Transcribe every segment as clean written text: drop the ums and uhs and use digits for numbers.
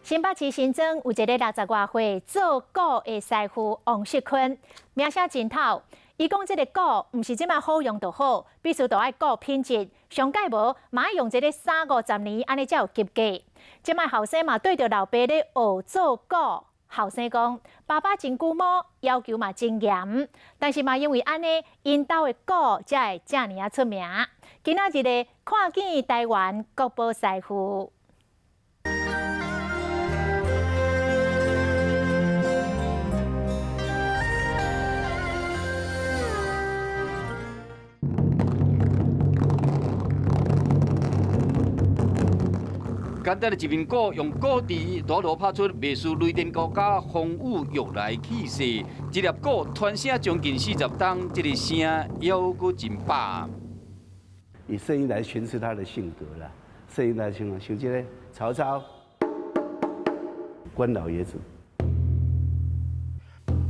新北市新增有一个60多岁做鼓的师傅王世坤，名声真好。伊讲这个鼓毋是即摆好用就好，必须要爱鼓品质，上界无嘛爱用这个30-50年，安尼才有级价。即摆后生嘛对着老爸咧学做鼓，后生讲爸爸真古摸，要求嘛真严，但是嘛因为安尼，因兜的鼓才会遮尔啊出名。今仔日咧看见台湾国宝师傅。 简单的一面鼓，用鼓笛锣锣拍出美术雷电高架风雨欲来气势。一粒鼓传声将近40冬，这个声犹阁真饱。以声音来诠释他的性格啦，声音来形容，像这个曹操、关老爷子。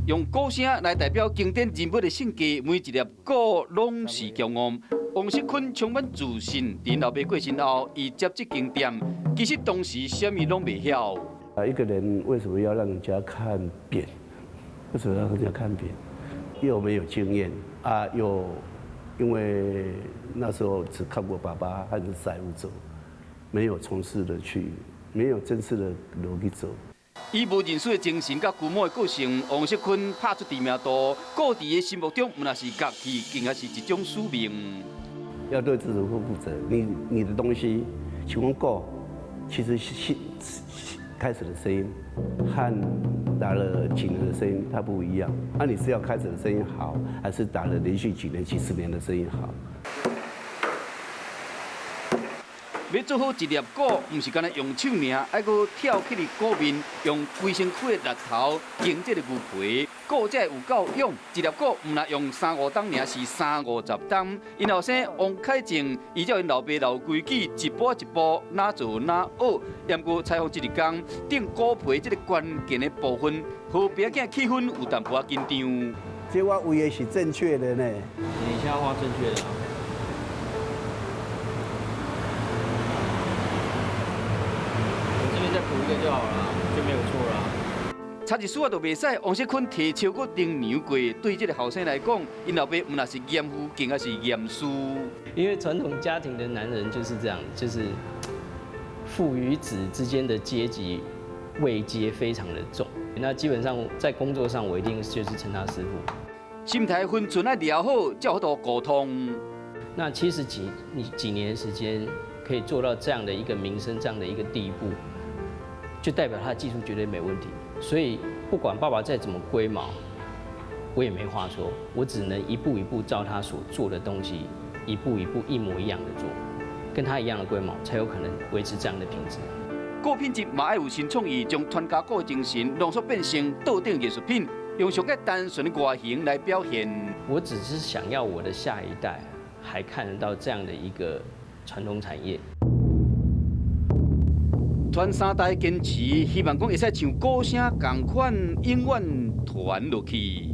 用鼓声来代表经典人物的性格，每一粒鼓拢是骄傲。王世坤充满自信，伫老爸过身后，伊接这间店，其实当时什么拢未晓。一个人为什么要让人家看扁？为什么要让人家看扁？又没有经验啊，又因为那时候只看过爸爸和师傅走，没有从事的去，没有正式的路去走。 以无认输的精神甲古摸的个性，王世坤拍出知名度。故伫的心目中，毋那是乐器，更加是一种使命。要对自己负责。你的东西，请问够，其实是开始的声音和打了几年的声音它不一样。那你是要开始的声音好，还是打了连续几年、几十年的声音好？ 要做好一粒鼓，毋是干那用手尔，还阁跳起伫鼓面，用规身躯的力头经这个牛皮，鼓才有够勇。一粒鼓毋若用3-5冬尔，是30-50冬。因后生王凯正依照因老爸老规矩，一步一步哪做哪学。验过采访这日天，顶鼓皮这个关键的部分，和别个气氛有淡薄仔紧张。这我为的是正确的呢。你现在画正确的。 再补一个就好了，就没有错了。差一丝啊都袂使，王世坤提超过顶牛过，对这个后生来讲，因老爸毋那是严父，更加是严师。因为传统家庭的男人就是这样，就是父与子之间的阶级位阶非常的重。那基本上在工作上，我一定就是称他师傅。心态分寸要聊好，才有法度沟通。那其实几年的时间可以做到这样的一个名声，这样的一个地步。 就代表他的技术绝对没问题，所以不管爸爸再怎么龟毛，我也没话说，我只能一步一步照他所做的东西，一步一步一模一样的做，跟他一样的龟毛，才有可能维持这样的品质。鼓品质嘛，要有新创意，将传家鼓的精神浓缩变成道顶艺术品，用上个单纯的外形来表现。我只是想要我的下一代还看得到这样的一个传统产业。 传3代坚持，希望讲会使像鼓声同款，永远传落去。